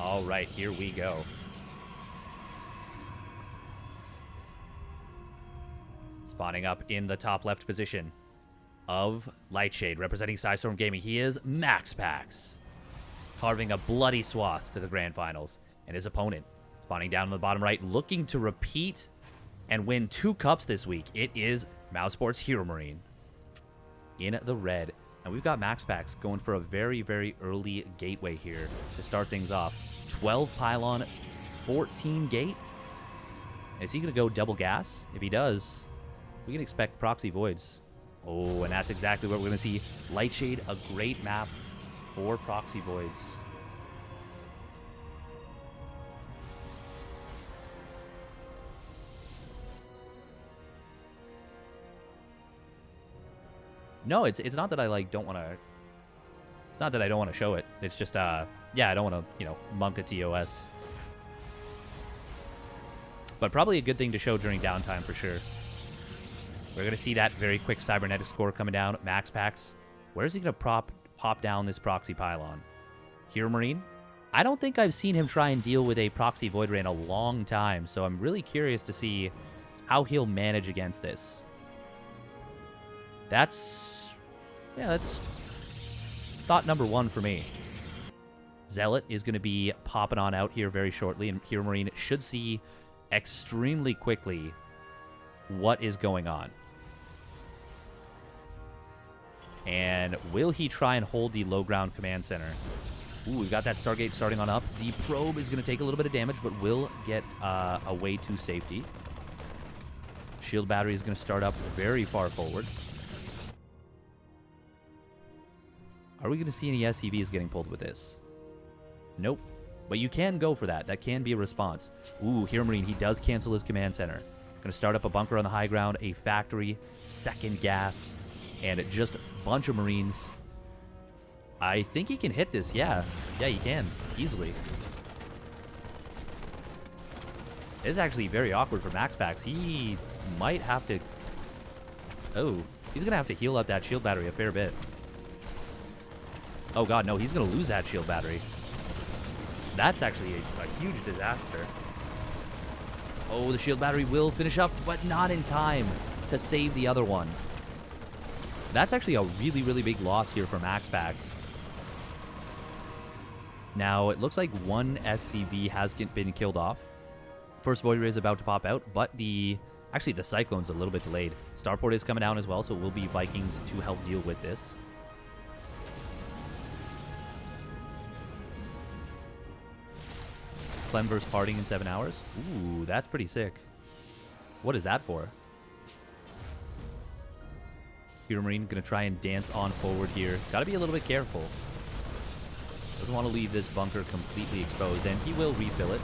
All right, here we go. Spawning up in the top left position of Lightshade, representing Sidestorm Gaming. He is MaxPax, carving a bloody swath to the grand finals. And his opponent, spawning down in the bottom right, looking to repeat and win 2 cups this week. It is Mousesports HeroMarine in the red. And we've got MaxPax going for a very, very early gateway here to start things off. 12 pylon, 14 gate. Is he going to go double gas? If he does, we can expect proxy voids. Oh, and that's exactly what we're going to see. Lightshade, a great map for proxy voids. No, it's not that I don't want to. It's not that I don't want to show it. It's just yeah, I don't want to, monk a TOS. But probably a good thing to show during downtime for sure. We're going to see that very quick cybernetic score coming down. MaxPax, where is he going to pop down this proxy pylon? HeroMarine? I don't think I've seen him try and deal with a proxy void ray in a long time, so I'm really curious to see how he'll manage against this. That's thought number 1 for me. Zealot is going to be popping on out here very shortly, and HeroMarine should see extremely quickly what is going on. And will he try and hold the low ground command center? Ooh, we've got that Stargate starting on up. The probe is going to take a little bit of damage, but will get away to safety. Shield battery is going to start up very far forward. Are we going to see any SCVs getting pulled with this? Nope. But you can go for that. That can be a response. Ooh, HeroMarine, he does cancel his command center. Going to start up a bunker on the high ground, a factory, second gas, and just a bunch of Marines. I think he can hit this. Yeah. Yeah, he can. Easily. This is actually very awkward for MaxPax. He might have to... Oh, he's going to have to heal up that shield battery a fair bit. Oh, God, no. He's going to lose that shield battery. That's actually a huge disaster. Oh, the shield battery will finish up, but not in time to save the other one. That's actually a really, really big loss here for MaxPax. Now, it looks like one SCV has been killed off. First Void Ray is about to pop out, but actually the Cyclone's a little bit delayed. Starport is coming down as well, so it will be Vikings to help deal with this. Clemver's parting in 7 hours. Ooh, that's pretty sick. What is that for? HeroMarine going to try and dance on forward here. Got to be a little bit careful. Doesn't want to leave this bunker completely exposed, and he will refill it.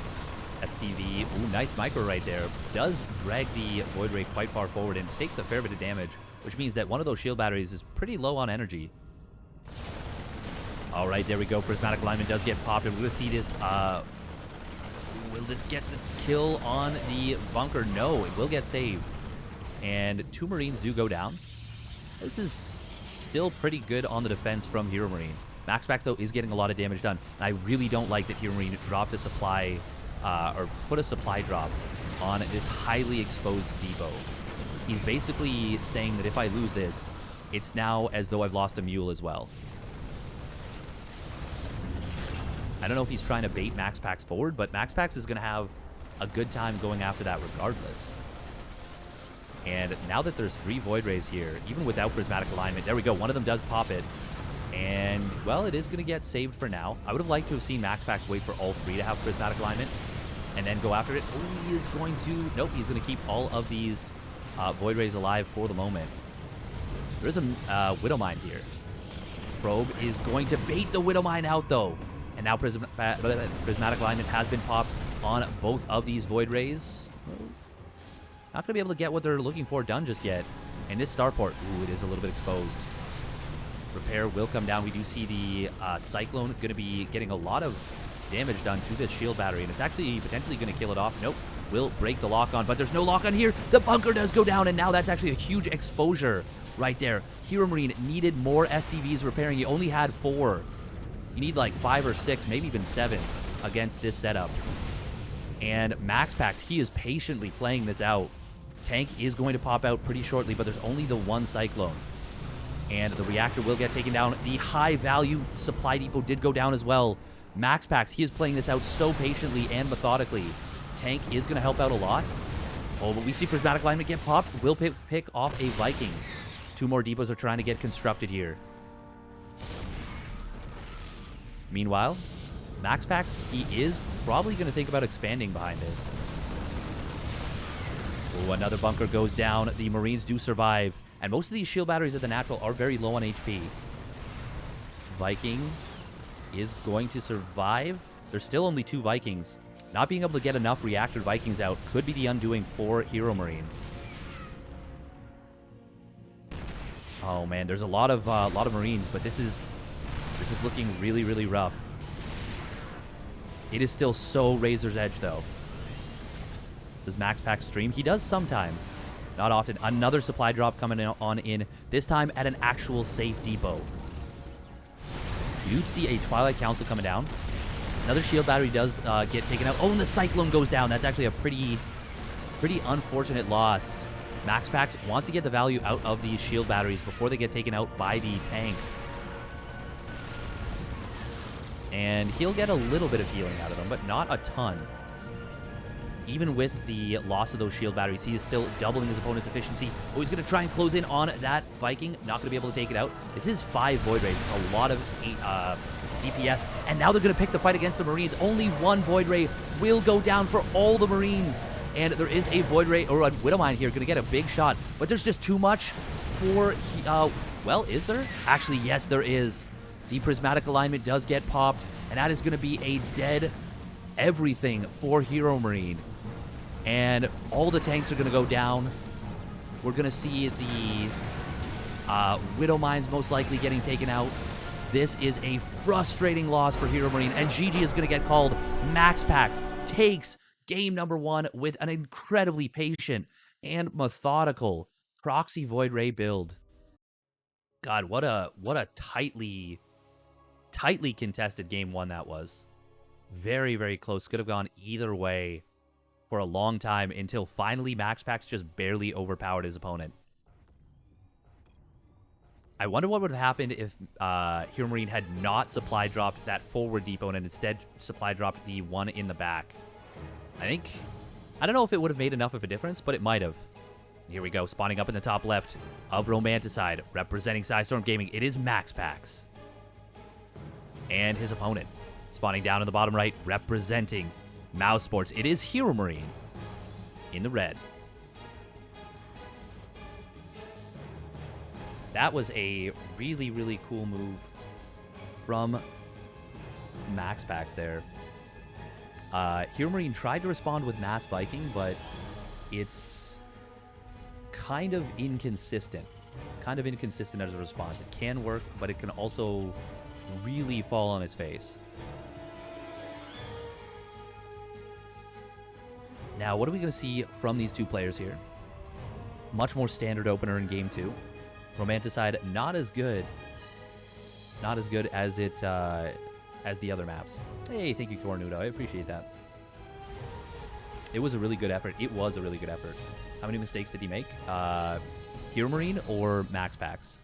SCV, ooh, nice micro right there. Does drag the Void Ray quite far forward and takes a fair bit of damage, which means that one of those shield batteries is pretty low on energy. All right, there we go. Prismatic Alignment does get popped, and we're going to see this... will this get the kill on the bunker? No, it will get saved. And 2 Marines do go down. This is still pretty good on the defense from HeroMarine. MaxPax, though, is getting a lot of damage done. And I really don't like that HeroMarine dropped a supply, or put a supply drop on this highly exposed depot. He's basically saying that if I lose this, it's now as though I've lost a mule as well. I don't know if he's trying to bait MaxPax forward, but MaxPax is going to have a good time going after that regardless. And now that there's 3 Void Rays here, even without Prismatic Alignment, there we go. One of them does pop it. And, well, it is going to get saved for now. I would have liked to have seen MaxPax wait for all 3 to have Prismatic Alignment and then go after it. Oh, he is going to... Nope, he's going to keep all of these Void Rays alive for the moment. There is a Widowmine here. Probe is going to bait the Widowmine out, though. And now Prismatic Alignment has been popped on both of these Void Rays. Not going to be able to get what they're looking for done just yet. And this Starport, ooh, it is a little bit exposed. Repair will come down. We do see the Cyclone going to be getting a lot of damage done to this shield battery. And it's actually potentially going to kill it off. Nope. Will break the lock on, but there's no lock on here. The bunker does go down, and now that's actually a huge exposure right there. HeroMarine needed more SCVs repairing. He only had 4. You need like 5 or 6, maybe even 7 against this setup. And MaxPax, he is patiently playing this out. Tank is going to pop out pretty shortly, but there's only the one Cyclone. And the reactor will get taken down. The high-value supply depot did go down as well. MaxPax, he is playing this out so patiently and methodically. Tank is going to help out a lot. Oh, but we see Prismatic Alignment get popped. Will pick off a Viking. 2 more depots are trying to get constructed here. Meanwhile, MaxPax, he is probably going to think about expanding behind this. Oh, another bunker goes down. The Marines do survive. And most of these shield batteries at the natural are very low on HP. Viking is going to survive. There's still only 2 Vikings. Not being able to get enough reactor Vikings out could be the undoing for HeroMarine. Oh man, there's a lot of Marines, but this is looking really, really rough. It is still so razor's edge though. Does MaxPax stream? He does sometimes. Not often. Another supply drop coming on in, this time at an actual safe depot. You see a Twilight Council coming down. Another shield battery does get taken out. Oh, and the Cyclone goes down. That's actually a pretty unfortunate loss. MaxPax wants to get the value out of these shield batteries before they get taken out by the tanks. And he'll get a little bit of healing out of them, but not a ton. Even with the loss of those shield batteries, he is still doubling his opponent's efficiency. Oh, he's going to try and close in on that Viking. Not going to be able to take it out. This is 5 Void Rays. It's a lot of DPS. And now they're going to pick the fight against the Marines. Only 1 Void Ray will go down for all the Marines. And there is a Void Ray, or a Widowmine here, going to get a big shot. But there's just too much for... well, is there? Actually, yes, there is. The Prismatic Alignment does get popped. And that is going to be a dead everything for HeroMarine. And all the tanks are going to go down. We're going to see the Widowmines most likely getting taken out. This is a frustrating loss for HeroMarine. And GG is going to get called. MaxPax takes game number 1 with an incredibly patient and methodical Proxy Void Ray build. God, what a tightly contested game 1 that was. Very, very close. Could have gone either way for a long time until finally MaxPax just barely overpowered his opponent. I wonder what would have happened if HeroMarine had not supply dropped that forward depot and instead supply dropped the one in the back. I don't know if it would have made enough of a difference, but it might have. Here we go, spawning up in the top left of Romanticide, representing Psystorm Gaming. It is MaxPax. And his opponent, spawning down in the bottom right, representing Mouse Sports. It is HeroMarine in the red. That was a really, really cool move from MaxPax there. HeroMarine tried to respond with Mass Viking, but it's kind of inconsistent. Kind of inconsistent as a response. It can work, but it can also really fall on its face. Now, what are we going to see from these 2 players here? Much more standard opener in game 2. Romanticide, not as good. Not as good as it as the other maps. Hey, thank you, Cornudo. I appreciate that. It was a really good effort. It was a really good effort. How many mistakes did he make? HeroMarine or MaxPax?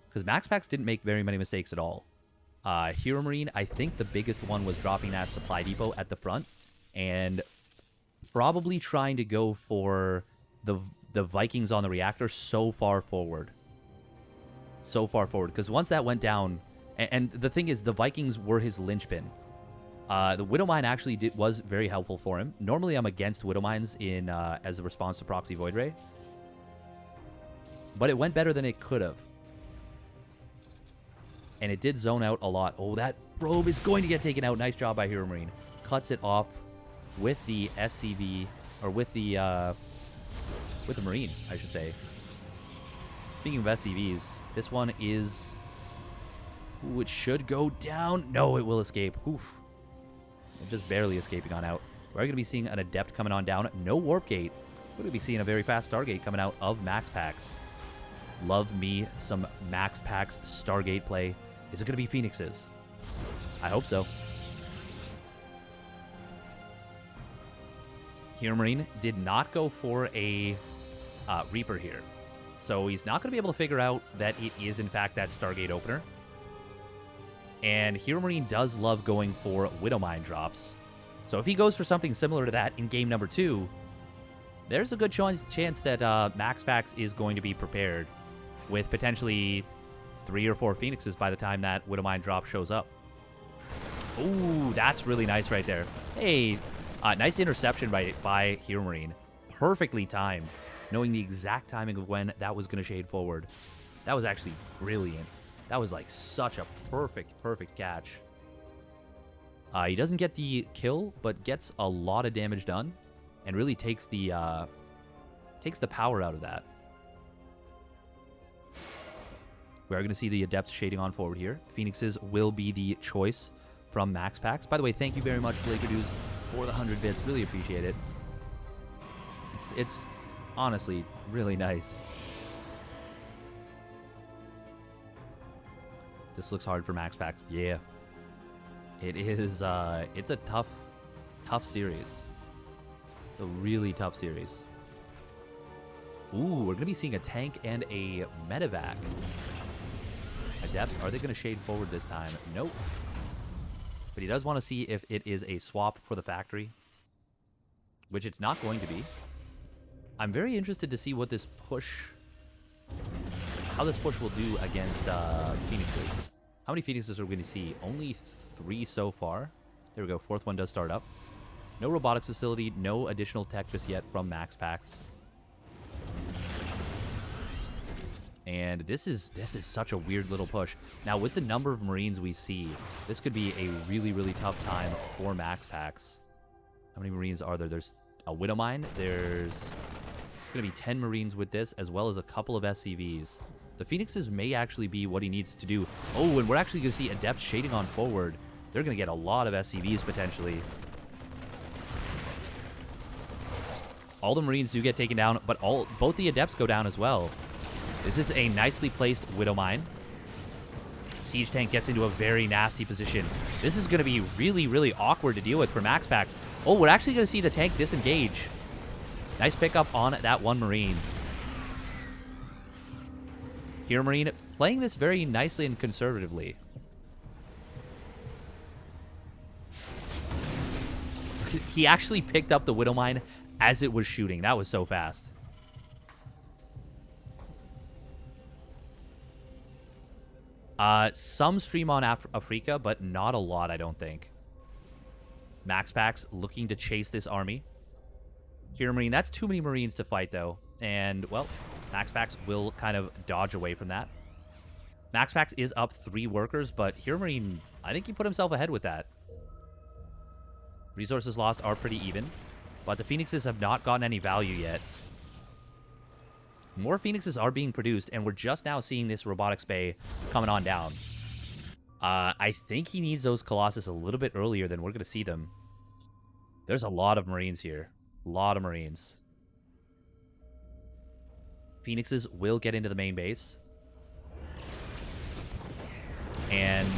Because MaxPax didn't make very many mistakes at all. HeroMarine, I think the biggest one was dropping that supply depot at the front and probably trying to go for the Vikings on the reactor so far forward. So far forward. Because once that went down, and the thing is, the Vikings were his linchpin. The Widowmine actually was very helpful for him. Normally, I'm against Widowmines in as a response to Proxy Void Ray. But it went better than it could have. And it did zone out a lot. Oh, that probe is going to get taken out. Nice job by HeroMarine. Cuts it off with the SCV, or with the Marine, I should say. Speaking of SCVs, this one is... Ooh, it should go down. No, it will escape. Oof. Just barely escaping on out. We're going to be seeing an Adept coming on down. No Warp Gate. We're going to be seeing a very fast Stargate coming out of MaxPax. Love me some MaxPax Stargate play. Is it going to be Phoenixes? I hope so. HeroMarine did not go for a Reaper here. So he's not going to be able to figure out that it is, in fact, that Stargate opener. And HeroMarine does love going for Widowmine drops. So if he goes for something similar to that in game number 2, there's a good chance that MaxPax is going to be prepared with potentially 3 or 4 Phoenixes by the time that Widowmine drop shows up. Ooh, that's really nice right there. Hey, nice interception by HeroMarine. Perfectly timed, knowing the exact timing of when that was going to shade forward. That was actually brilliant. That was like such a perfect catch. He doesn't get the kill, but gets a lot of damage done, and really takes the power out of that. We are going to see the Adepts shading on forward here. Phoenixes will be the choice from MaxPax. By the way, thank you very much, Blakerdudes, for the 100 bits. Really appreciate it. It's honestly really nice. This looks hard for MaxPax. Yeah. It is, it's a tough series. It's a really tough series. Ooh, we're going to be seeing a tank and a medevac. Adepts, are they going to shade forward this time? Nope. But he does want to see if it is a swap for the factory, which it's not going to be. I'm very interested to see what this push, how this push will do against Phoenixes. How many Phoenixes are we going to see? Only 3 so far. There we go. 4th one does start up. No robotics facility. No additional tech just yet from MaxPax. And this is such a weird little push. Now, with the number of Marines we see, this could be a really tough time for MaxPax. How many Marines are there? There's a Widowmine. There's going to be 10 Marines with this, as well as a couple of SCVs. The Phoenixes may actually be what he needs to do. Oh, and we're actually going to see Adepts shading on forward. They're going to get a lot of SCVs, potentially. All the Marines do get taken down, but both the Adepts go down as well. This is a nicely placed Widowmine. Siege Tank gets into a very nasty position. This is going to be really awkward to deal with for MaxPax. Oh, we're actually going to see the tank disengage. Nice pickup on that one Marine. HeroMarine playing this very nicely and conservatively. He actually picked up the Widowmine as it was shooting. That was so fast. Some stream on Africa, but not a lot, I don't think. MaxPax looking to chase this army. HeroMarine, that's too many Marines to fight, though. And, well, MaxPax will kind of dodge away from that. MaxPax is up 3 workers, but HeroMarine, I think he put himself ahead with that. Resources lost are pretty even, but the Phoenixes have not gotten any value yet. More Phoenixes are being produced, and we're just now seeing this robotics bay coming on down. I think he needs those Colossus a little bit earlier than we're going to see them. There's a lot of Marines here. A lot of Marines. Phoenixes will get into the main base. And,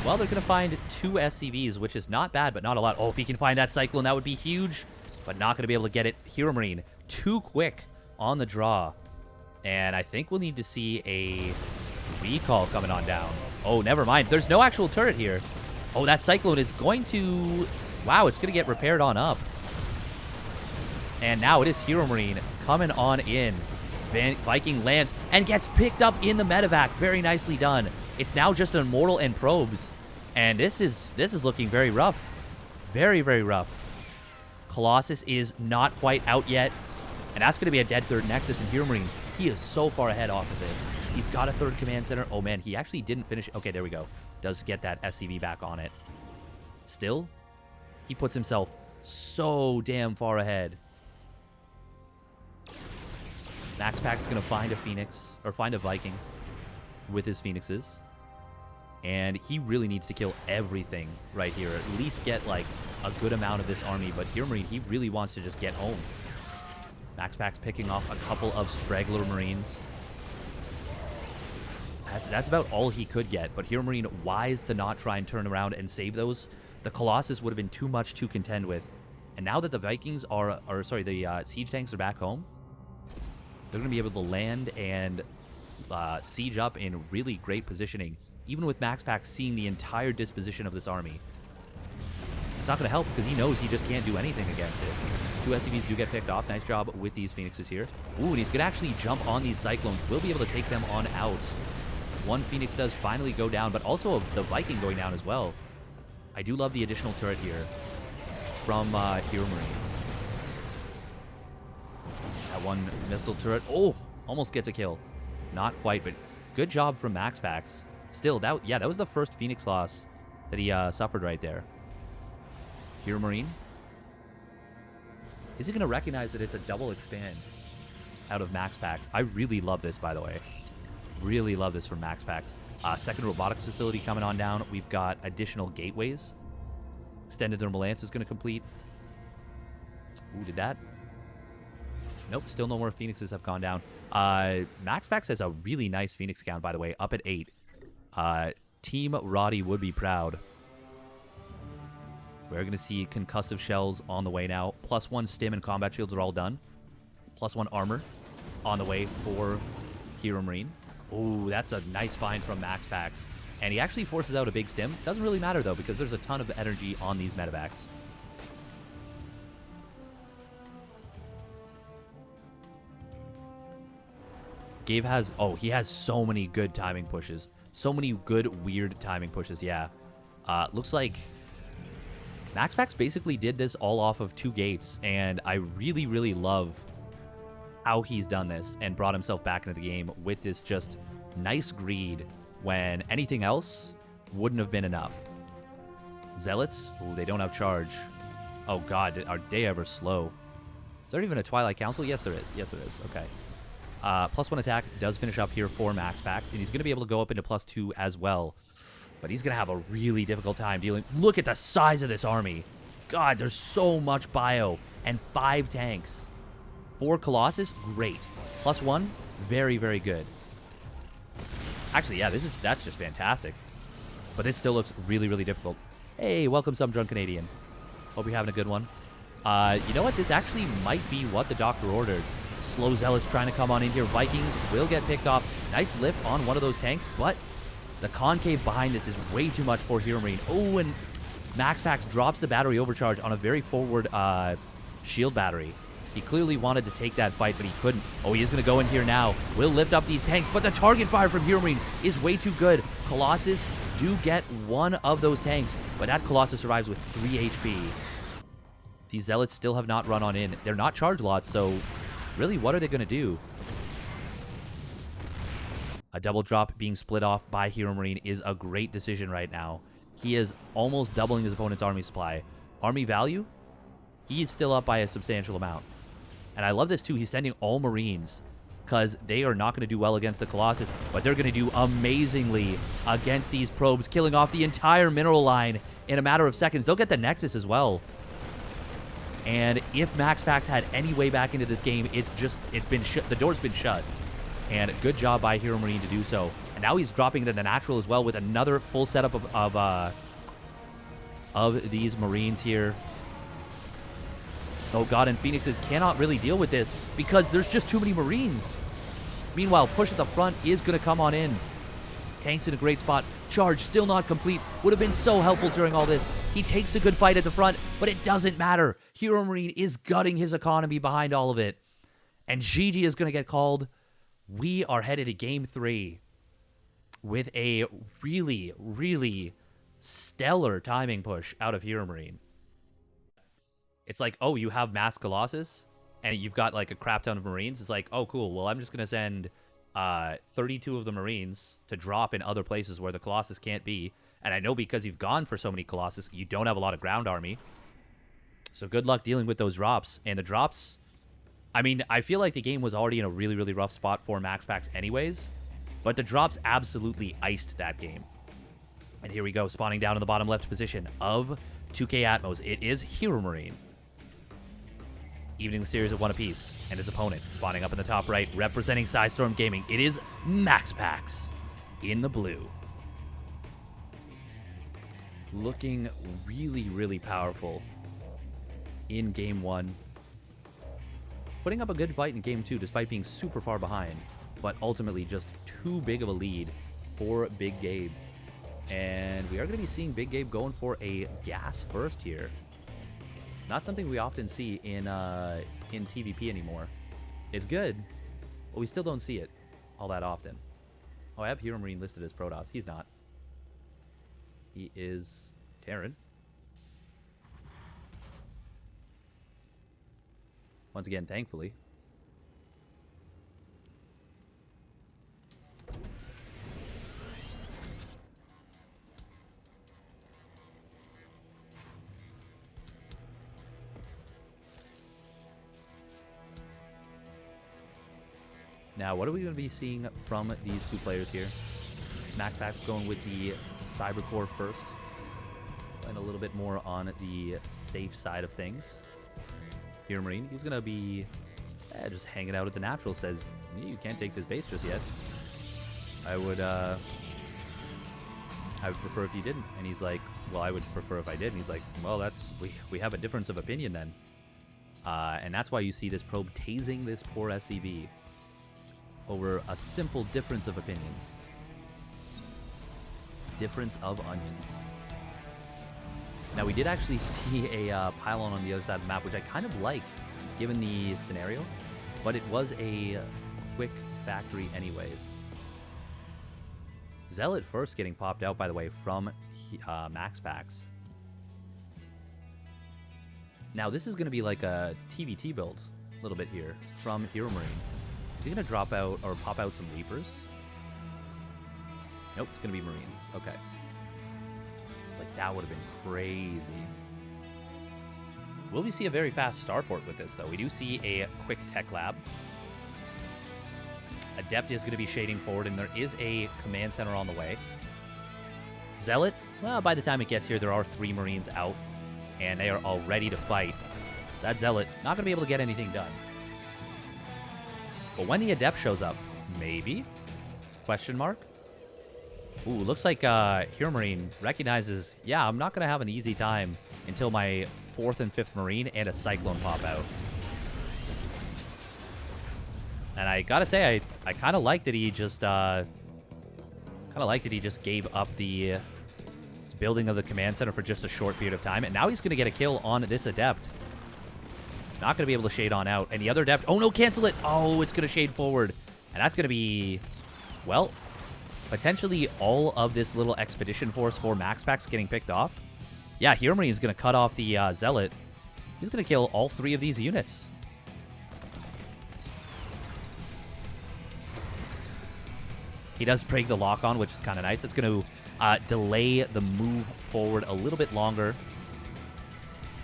well, they're going to find 2 SCVs, which is not bad, but not a lot. Oh, if he can find that Cyclone, that would be huge. But not going to be able to get it. HeroMarine, too quick on the draw. And I think we'll need to see a recall coming on down. Oh, never mind. There's no actual turret here. Oh, that Cyclone is going to... Wow, it's going to get repaired on up. And now it is HeroMarine coming on in. Viking lands and gets picked up in the medevac. Very nicely done. It's now just an Immortal and probes. And this is looking very rough. Very rough. Colossus is not quite out yet. And that's going to be a dead 3rd Nexus in HeroMarine. He is so far ahead off of this. He's got a 3rd command center. Oh, man, he actually didn't finish. Okay, there we go. Does get that SCV back on it. Still, he puts himself so damn far ahead. MaxPax's going to find a Phoenix, or find a Viking with his Phoenixes. And he really needs to kill everything right here. At least get, like, a good amount of this army. But HeroMarine, he really wants to just get home. MaxPax picking off a couple of straggler Marines. That's about all he could get. But HeroMarine, wise to not try and turn around and save those. The Colossus would have been too much to contend with. And now that the Vikings the siege tanks are back home, they're going to be able to land and siege up in really great positioning, even with MaxPax seeing the entire disposition of this army. It's not going to help because he knows he just can't do anything against it. 2 SCVs do get picked off. Nice job with these Phoenixes here. Ooh, and he's going to actually jump on these Cyclones. We'll be able to take them on out. 1 Phoenix does finally go down, but also the Viking going down as well. I do love the additional turret here from HeroMarine. That 1 missile turret. Oh, almost gets a kill. Not quite, but good job from MaxPax. Still, that was the first Phoenix loss that he suffered right there. HeroMarine. Is he going to recognize that it's a double expand out of MaxPax? I really love this, by the way. Really love this from MaxPax. Second robotics facility coming on down. We've got additional gateways. Extended thermal lance is going to complete. Ooh, did that? Nope, still no more Phoenixes have gone down. MaxPax has a really nice Phoenix count, by the way, up at 8. Team Roddy would be proud. We're going to see concussive shells on the way now. +1 stim and combat shields are all done. +1 armor on the way for HeroMarine. Ooh, that's a nice find from MaxPax. And he actually forces out a big stim. Doesn't really matter, though, because there's a ton of energy on these medevacs. Gabe has... Oh, he has so many good timing pushes. So many good, weird timing pushes, yeah. Looks like MaxPax basically did this all off of 2 gates, and I really, really love how he's done this and brought himself back into the game with this just nice greed when anything else wouldn't have been enough. Zealots, ooh, they don't have charge. Oh god, are they ever slow? Is there even a Twilight Council? Yes, there is. Yes, there is. Okay. +1 attack does finish up here for MaxPax, and he's going to be able to go up into +2 as well. But he's going to have a really difficult time dealing. Look at the size of this army. God, there's so much bio. And 5 tanks. 4 Colossus, great. +1, very, very good. Actually, yeah, that's just fantastic. But this still looks really, really difficult. Hey, welcome some drunk Canadian. Hope you're having a good one. You know what? This actually might be what the doctor ordered. Slow Zealots trying to come on in here. Vikings will get picked off. Nice lift on one of those tanks, but the concave behind this is way too much for HeroMarine. Oh, and MaxPax drops the battery overcharge on a very forward shield battery. He clearly wanted to take that fight, but he couldn't. Oh, he is going to go in here now. Will lift up these tanks, but the target fire from HeroMarine is way too good. Colossus do get one of those tanks, but that Colossus survives with 3 HP. These Zealots still have not run on in. They're not charge lots, so really, what are they going to do? A double drop being split off by HeroMarine is a great decision right now. He is almost doubling his opponent's army supply. Army value? He's still up by a substantial amount. And I love this too. He's sending all Marines because they are not going to do well against the Colossus, but they're going to do amazingly against these probes, killing off the entire mineral line in a matter of seconds. They'll get the Nexus as well. And if MaxPax had any way back into this game, it's been shut. The door's been shut. And good job by HeroMarine to do so. And now he's dropping it in the natural as well with another full setup of these Marines here. Oh god, and Phoenixes cannot really deal with this because there's just too many Marines. Meanwhile, push at the front is going to come on in. Tanks in a great spot. Charge still not complete. Would have been so helpful during all this. He takes a good fight at the front, but it doesn't matter. HeroMarine is gutting his economy behind all of it. And GG is going to get called. We are headed to Game 3 with a really, really stellar timing push out of HeroMarine. It's like, oh, you have Mass Colossus, and you've got like a crap ton of Marines. It's like, oh, cool. Well, I'm just going to send 32 of the Marines to drop in other places where the Colossus can't be. And I know because you've gone for so many Colossus, you don't have a lot of ground army. So good luck dealing with those drops. And the drops... I mean, I feel like the game was already in a really, really rough spot for MaxPax anyways, but the drops absolutely iced that game. And here we go, spawning down in the bottom left position of 2K Atmos. It is HeroMarine. Evening the series of 1 apiece, and his opponent spawning up in the top right, representing Psystorm Gaming. It is MaxPax in the blue. Looking really, really powerful. in Game 1. Putting up a good fight in Game 2 despite being super far behind, but ultimately just too big of a lead for Big Gabe. And we are going to be seeing Big Gabe going for a gas first here. Not something we often see in TVP anymore. It's good, but we still don't see it all that often. Oh, I have HeroMarine listed as Protoss. He's not. He is Terran. Once again, thankfully. Now, what are we going to be seeing from these two players here? MaxPax going with the Cybercore first. And a little bit more on the safe side of things. HeroMarine, he's going to be just hanging out at the natural. Says, you can't take this base just yet. I would prefer if you didn't. And he's like, well, I would prefer if I did. And he's like, well, that's we have a difference of opinion then. And that's why you see this probe tasing this poor SCV over a simple difference of opinions. Difference of onions. Now, we did actually see a pylon on the other side of the map, which I kind of like, given the scenario. But it was a quick factory anyways. Zealot first getting popped out, by the way, from MaxPax. Now, this is going to be like a TVT build, a little bit here, from HeroMarine. Is he going to drop out or pop out some Reapers? Nope, it's going to be Marines. Okay. It's like, that would have been crazy. Will we see a very fast starport with this, though? We do see a quick tech lab. Adept is going to be shading forward, and there is a command center on the way. Zealot, well, by the time it gets here, there are 3 Marines out, and they are all ready to fight. That Zealot, not going to be able to get anything done. But when the Adept shows up, maybe? Question mark? Ooh, looks like HeroMarine recognizes, yeah, I'm not going to have an easy time until my 4th and 5th Marine and a Cyclone pop out. And I gotta say, I kind of like that he just gave up the building of the command center for just a short period of time, and now he's going to get a kill on this Adept. Not going to be able to shade on out. And the other Adept, oh no, cancel it! Oh, it's going to shade forward. And that's going to be, well, potentially all of this little expedition force for MaxPax getting picked off. Yeah, HeroMarine is going to cut off the Zealot. He's going to kill all 3 of these units. He does break the lock-on, which is kind of nice. It's going to delay the move forward a little bit longer.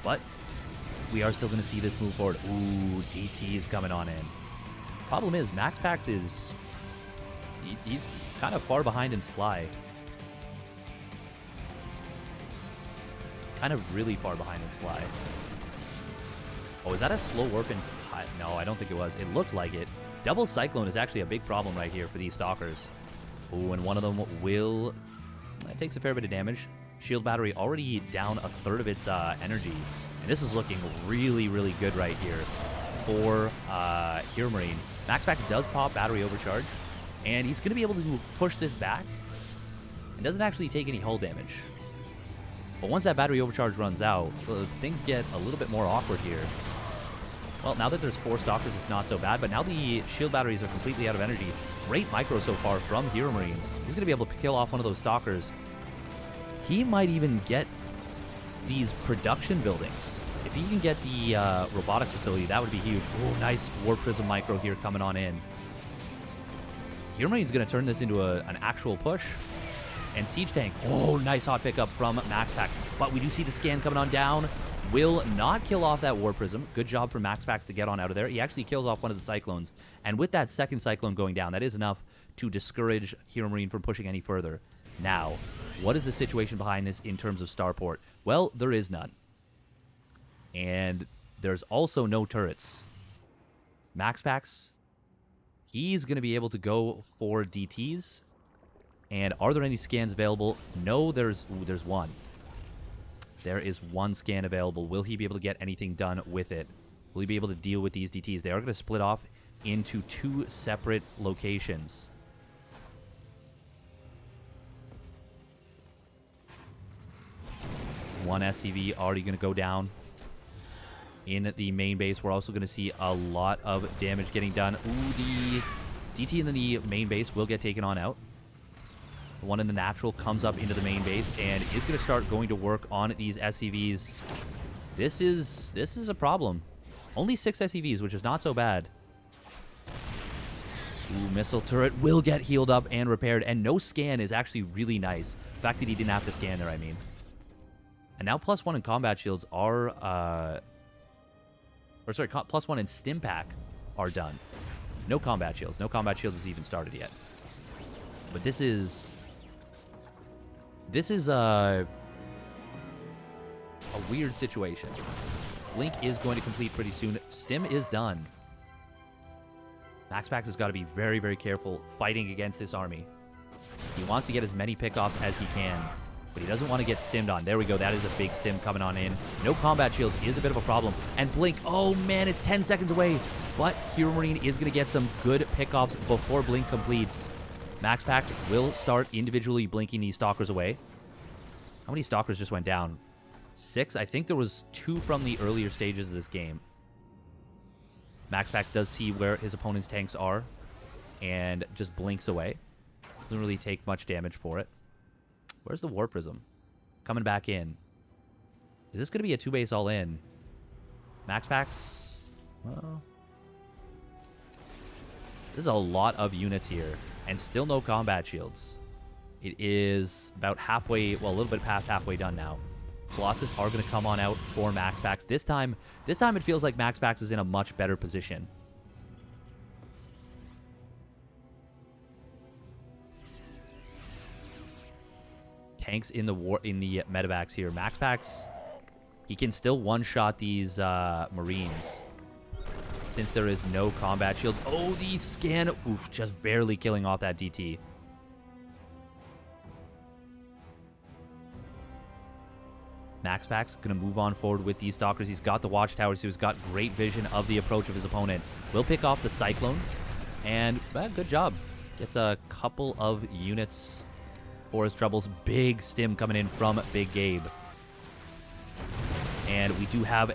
But we are still going to see this move forward. Ooh, DT's coming on in. Problem is, MaxPax is... He's kind of far behind in supply. Kind of really far behind in supply. Oh, is that a slow warp in... No, I don't think it was. It looked like it. Double Cyclone is actually a big problem right here for these Stalkers. Oh, and one of them will... That takes a fair bit of damage. Shield battery already down a third of its energy. And this is looking really, really good right here for HeroMarine. MaxPax does pop battery overcharge. And he's going to be able to push this back. And doesn't actually take any hull damage. But once that battery overcharge runs out, things get a little bit more awkward here. Well, now that there's 4 Stalkers, it's not so bad. But now the shield batteries are completely out of energy. Great micro so far from HeroMarine. He's going to be able to kill off one of those Stalkers. He might even get these production buildings. If he can get the robotics facility, that would be huge. Oh, nice War Prism micro here coming on in. HeroMarine's going to turn this into an actual push. And Siege Tank. Oh, nice hot pickup from MaxPax. But we do see the scan coming on down. Will not kill off that War Prism. Good job for MaxPax to get on out of there. He actually kills off one of the Cyclones. And with that second Cyclone going down, that is enough to discourage HeroMarine from pushing any further. Now, what is the situation behind this in terms of starport? Well, there is none. And there's also no turrets. MaxPax, he's going to be able to go for DTs. And are there any scans available? No, there's one. There is one scan available. Will he be able to get anything done with it? Will he be able to deal with these DTs? They are going to split off into 2 separate locations. One SCV already going to go down in the main base. We're also going to see a lot of damage getting done. Ooh, the DT in the main base will get taken on out. The one in the natural comes up into the main base and is going to start going to work on these SCVs. This is a problem. Only 6 SCVs, which is not so bad. Ooh, missile turret will get healed up and repaired, and no scan is actually really nice. The fact that he didn't have to scan there, I mean. And now +1 in combat shields are, +1 in stim pack are done. No combat shields. No combat shields has even started yet. But this is a weird situation. Blink is going to complete pretty soon. Stim is done. MaxPax has got to be very, very careful fighting against this army. He wants to get as many pickoffs as he can, but he doesn't want to get stimmed on. There we go. That is a big stim coming on in. No combat shields is a bit of a problem. And Blink, oh man, it's 10 seconds away. But HeroMarine is going to get some good pickoffs before Blink completes. MaxPax will start individually blinking these stalkers away. How many stalkers just went down? 6? I think there was 2 from the earlier stages of this game. MaxPax does see where his opponent's tanks are and just blinks away. Doesn't really take much damage for it. Where's the War Prism? Coming back in. Is this going to be a 2-base all-in? MaxPax? Well, this is a lot of units here, and still no combat shields. It is about halfway, well, a little bit past halfway done now. Colossus are going to come on out for MaxPax. This time it feels like MaxPax is in a much better position. Tanks in the medevacs here. MaxPax, he can still one-shot these Marines since there is no combat shields. Oh, the scan, oof, just barely killing off that DT. MaxPax going to move on forward with these stalkers. He's got the watchtowers, so he's got great vision of the approach of his opponent. Will pick off the Cyclone, and good job. Gets a couple of units for his troubles. Big stim coming in from Big Gabe. And we do have...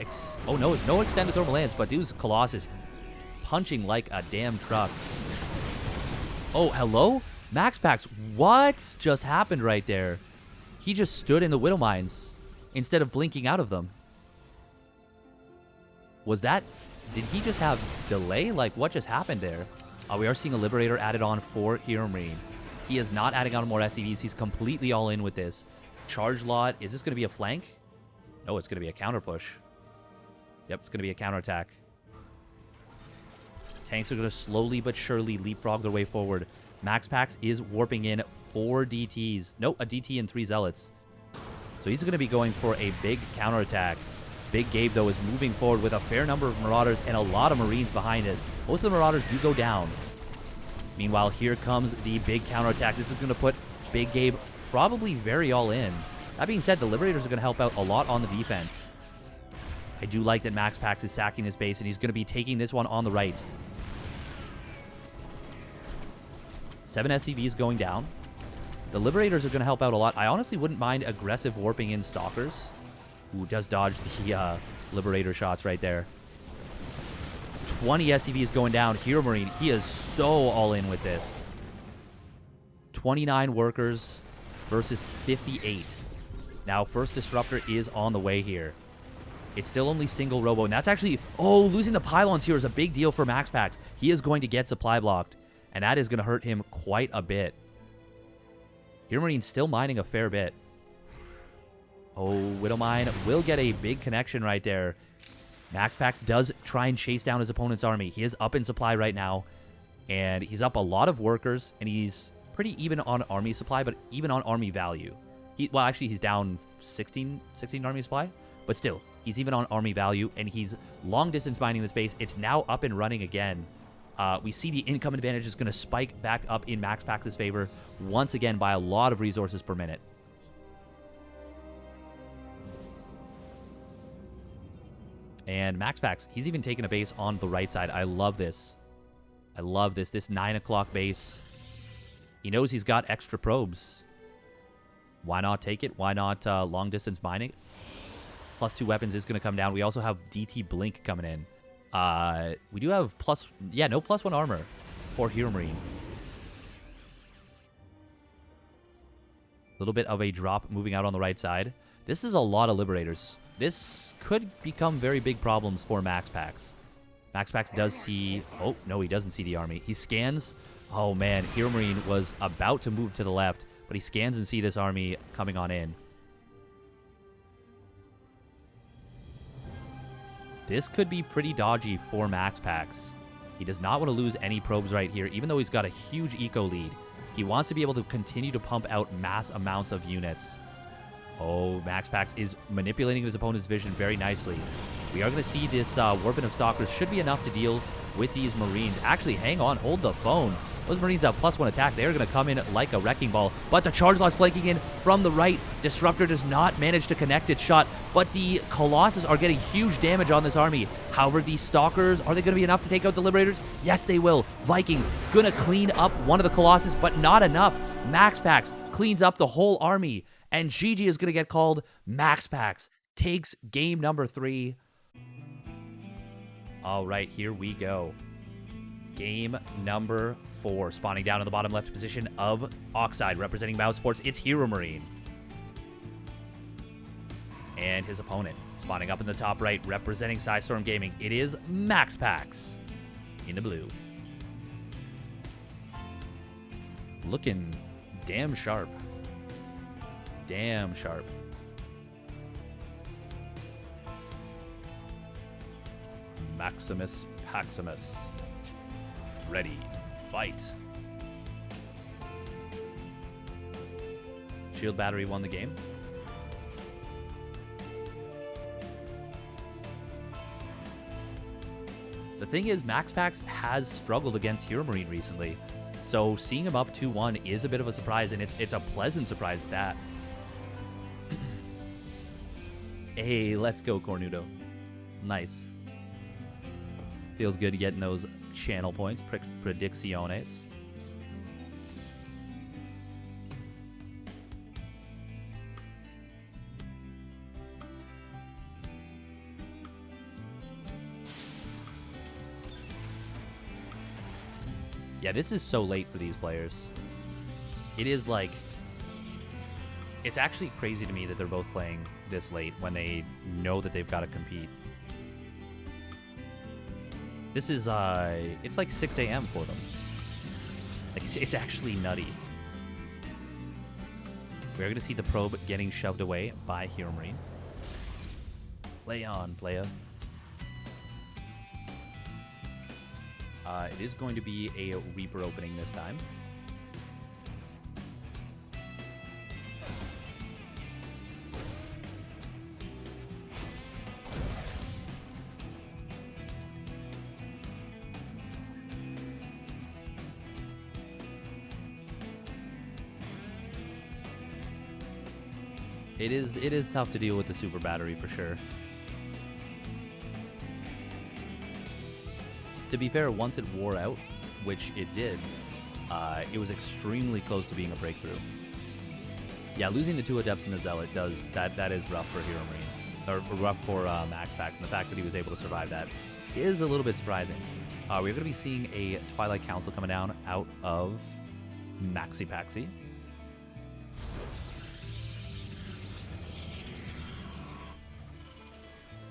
oh, no extended thermal lance, but dude's Colossus punching like a damn truck. Oh, hello? MaxPax, what just happened right there? He just stood in the Widow Mines instead of blinking out of them. Was that... did he just have delay? Like, what just happened there? We are seeing a Liberator added on for HeroMarine. He is not adding on more SCVs. He's completely all in with this. Charge lot. Is this going to be a flank? No, it's going to be a counter push. Yep, it's going to be a counterattack. Tanks are going to slowly but surely leapfrog their way forward. MaxPax is warping in 4 DTs. No, a DT and 3 Zealots. So he's going to be going for a big counterattack. Big Gabe, though, is moving forward with a fair number of Marauders and a lot of Marines behind us. Most of the Marauders do go down. Meanwhile, here comes the big counterattack. This is going to put Big Gabe probably very all in. That being said, the Liberators are going to help out a lot on the defense. I do like that MaxPax is sacking this base, and he's going to be taking this one on the right. 7 SCVs going down. The Liberators are going to help out a lot. I honestly wouldn't mind aggressive warping in Stalkers. Ooh, does dodge the Liberator shots right there. 20 SCVs going down. HeroMarine, he is so all in with this. 29 workers versus 58. Now, first Disruptor is on the way here. It's still only single robo, and that's actually... oh, losing the pylons here is a big deal for MaxPax. He is going to get supply blocked, and that is going to hurt him quite a bit. HeroMarine's still mining a fair bit. Oh, Widow Mine will get a big connection right there. MaxPax does try and chase down his opponent's army. He is up in supply right now, and he's up a lot of workers, and he's pretty even on army supply, but even on army value. Well, actually, he's down 16 army supply, but still, he's even on army value, and he's long-distance mining this base. It's now up and running again. We see the income advantage is going to spike back up in MaxPax's favor once again by a lot of resources per minute. And MaxPax, he's even taking a base on the right side. I love this. I love this. This 9 o'clock base. He knows he's got extra probes. Why not take it? Why not long-distance mining? +2 weapons is going to come down. We also have DT Blink coming in. We do have no +1 armor for HeroMarine. A little bit of a drop moving out on the right side. This is a lot of Liberators. This could become very big problems for MaxPax. MaxPax does see... Oh, no, he doesn't see the army. He scans... Oh, man. HeroMarine was about to move to the left, but he scans and see this army coming on in. This could be pretty dodgy for MaxPax. He does not want to lose any probes right here, even though he's got a huge eco lead. He wants to be able to continue to pump out mass amounts of units. Oh, MaxPax is manipulating his opponent's vision very nicely. We are going to see this Warping of Stalkers should be enough to deal with these Marines. Actually, hang on, hold the phone. Those Marines have +1 attack. They're going to come in like a wrecking ball. But the Charge Law's flanking in from the right. Disruptor does not manage to connect its shot. But the Colossus are getting huge damage on this army. However, these Stalkers, are they going to be enough to take out the Liberators? Yes, they will. Vikings going to clean up one of the Colossus, but not enough. MaxPax cleans up the whole army. And GG is going to get called. MaxPax takes game number 3. All right, here we go. Game number 4. Spawning down in the bottom left position of Oxide, representing Mouse Sports. It's HeroMarine. And his opponent, spawning up in the top right, representing Storm Gaming. It is MaxPax in the blue. Looking damn sharp. Damn sharp. Maximus Paximus. Ready. Fight. Shield Battery won the game. The thing is, MaxPax has struggled against HeroMarine recently, so seeing him up 2-1 is a bit of a surprise, and it's a pleasant surprise at that. Hey, let's go, Cornudo. Nice. Feels good getting those channel points, predicciones. Yeah, this is so late for these players. It is like... It's actually crazy to me that they're both playing this late when they know that they've got to compete. This is, it's like 6 a.m. for them. Like, it's actually nutty. We're going to see the probe getting shoved away by HeroMarine. Play on, playa. It is going to be a Reaper opening this time. It is tough to deal with the super battery for sure. To be fair, once it wore out, which it did, it was extremely close to being a breakthrough. Yeah, losing the 2 Adepts and a Zealot does that is rough for HeroMarine, or rough for MaxPax, and the fact that he was able to survive that is a little bit surprising. We're going to be seeing a Twilight Council coming down out of MaxiPaxi.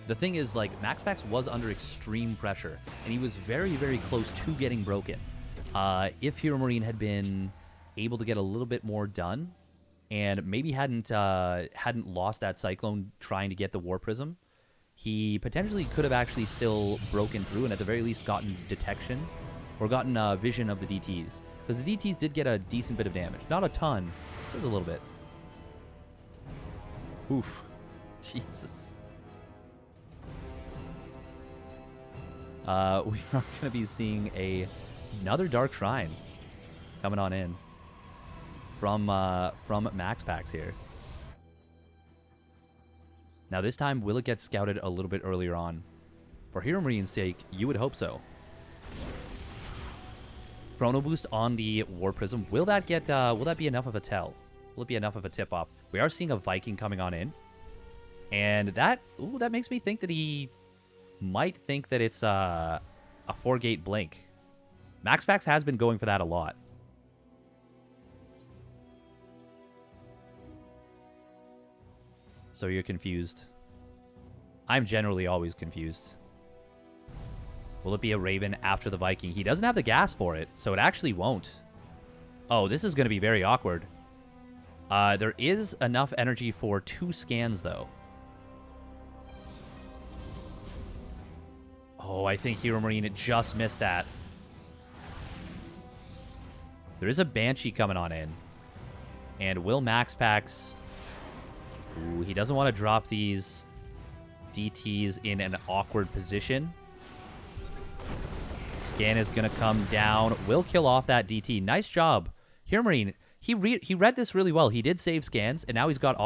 The thing is, like, MaxPax was under extreme pressure, and he was very, very close to getting broken. If HeroMarine had been able to get a little bit more done, and maybe hadn't lost that Cyclone trying to get the War Prism, he potentially could have actually still broken through, and at the very least gotten detection, or gotten vision of the DTs. Because the DTs did get a decent bit of damage. Not a ton, just a little bit. Oof. Jesus. We are going to be seeing another Dark Shrine coming on in from MaxPax here. Now this time, will it get scouted a little bit earlier on? For HeroMarine's sake, you would hope so. Chrono Boost on the War Prism. Will that get? Will that be enough of a tell? Will it be enough of a tip-off? We are seeing a Viking coming on in. And that, ooh, that makes me think that he might think that it's a 4-gate blink. MaxPax has been going for that a lot. So you're confused. I'm generally always confused. Will it be a Raven after the Viking? He doesn't have the gas for it, so it actually won't. Oh, this is going to be very awkward. There is enough energy for 2 scans, though. Oh, I think HeroMarine just missed that. There is a Banshee coming on in. And will MaxPax... Ooh, he doesn't want to drop these DTs in an awkward position. Scan is going to come down. Will kill off that DT. Nice job. HeroMarine, he read this really well. He did save scans, and now he's got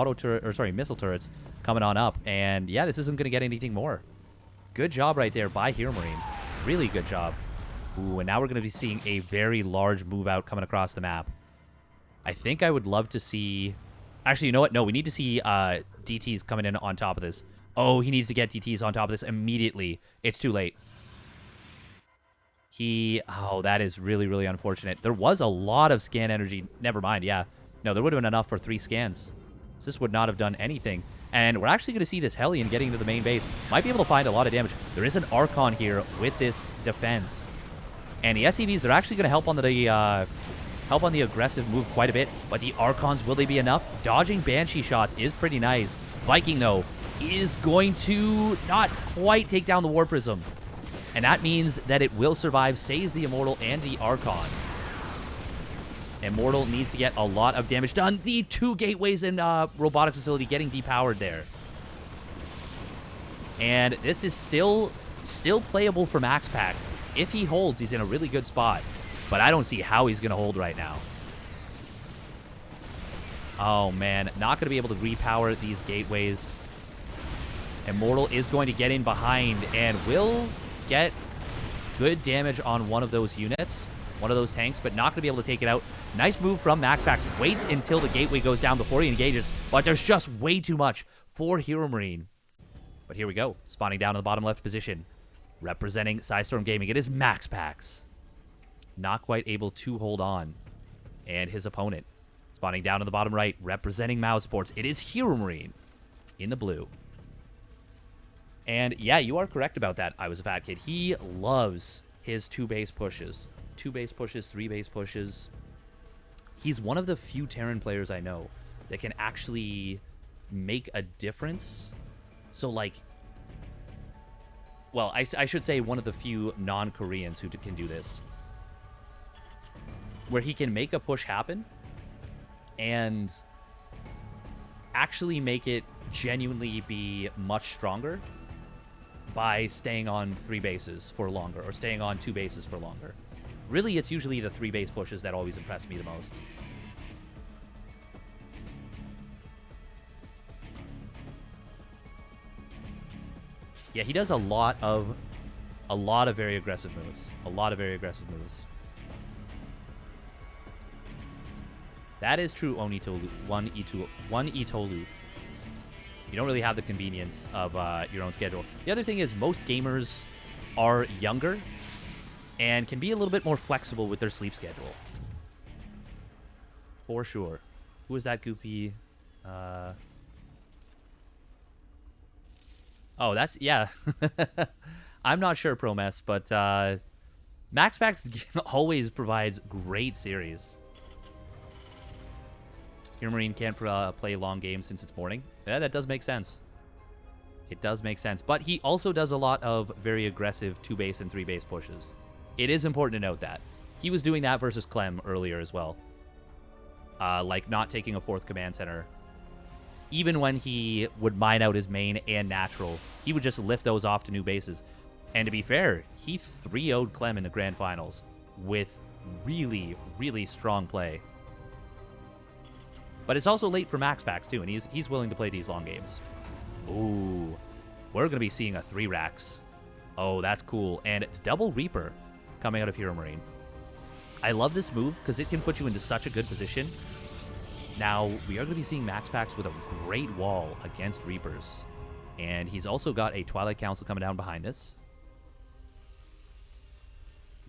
missile turrets coming on up. And yeah, this isn't going to get anything more. Good job right there by HeroMarine. Really good job. Ooh, and now we're going to be seeing a very large move out coming across the map. I think I would love to see... Actually, you know what? No, we need to see DTs coming in on top of this. Oh, he needs to get DTs on top of this immediately. It's too late. Oh, that is really, really unfortunate. There was a lot of scan energy. Never mind, yeah. No, there would have been enough for 3 scans. So this would not have done anything. And we're actually going to see this Hellion getting to the main base. Might be able to find a lot of damage. There is an Archon here with this defense. And the SCVs are actually going to help on the aggressive move quite a bit. But the Archons, will they be enough? Dodging Banshee shots is pretty nice. Viking, though, is going to not quite take down the War Prism. And that means that it will survive, saves the Immortal and the Archon. Immortal needs to get a lot of damage done. The 2 gateways in Robotics Facility getting depowered there. And this is still playable for MaxPax. If he holds, he's in a really good spot. But I don't see how he's going to hold right now. Oh, man. Not going to be able to repower these gateways. Immortal is going to get in behind and will get good damage on one of those units, one of those tanks, but not going to be able to take it out. Nice move from MaxPax. Waits until the gateway goes down before he engages, but there's just way too much for HeroMarine. But here we go. Spawning down in the bottom left position. Representing Psystorm Gaming, it is MaxPax. Not quite able to hold on. And his opponent. Spawning down in the bottom right, representing Mouse Sports, it is HeroMarine in the blue. And yeah, you are correct about that, I Was a Fat Kid. He loves his 2 base pushes. 2 base pushes, 3 base pushes. He's one of the few Terran players I know that can actually make a difference. So, like... Well, I should say one of the few non-Koreans who can do this. Where he can make a push happen and actually make it genuinely be much stronger by staying on 3 bases for longer, or staying on 2 bases for longer. Really, it's usually the 3 base pushes that always impress me the most. Yeah, he does a lot of very aggressive moves. A lot of very aggressive moves. That is true, Onitolu. One Itolu. You don't really have the convenience of your own schedule. The other thing is most gamers are younger and can be a little bit more flexible with their sleep schedule. For sure. Who is that goofy? Oh, that's... Yeah. I'm not sure, Promess, but MaxPax always provides great series. HeroMarine can't play long games since it's morning. Yeah, that does make sense. It does make sense. But he also does a lot of very aggressive 2 base and 3 base pushes. It is important to note that. He was doing that versus Clem earlier as well. Like not taking a 4th command center. Even when he would mine out his main and natural, he would just lift those off to new bases. And to be fair, he 3-0'd Clem in the grand finals with really, really strong play. But it's also late for MaxPax, too, and he's willing to play these long games. Ooh. We're going to be seeing a 3 racks. Oh, that's cool. And it's double Reaper coming out of HeroMarine. I love this move because it can put you into such a good position. Now, we are going to be seeing MaxPax with a great wall against Reapers. And he's also got a Twilight Council coming down behind this.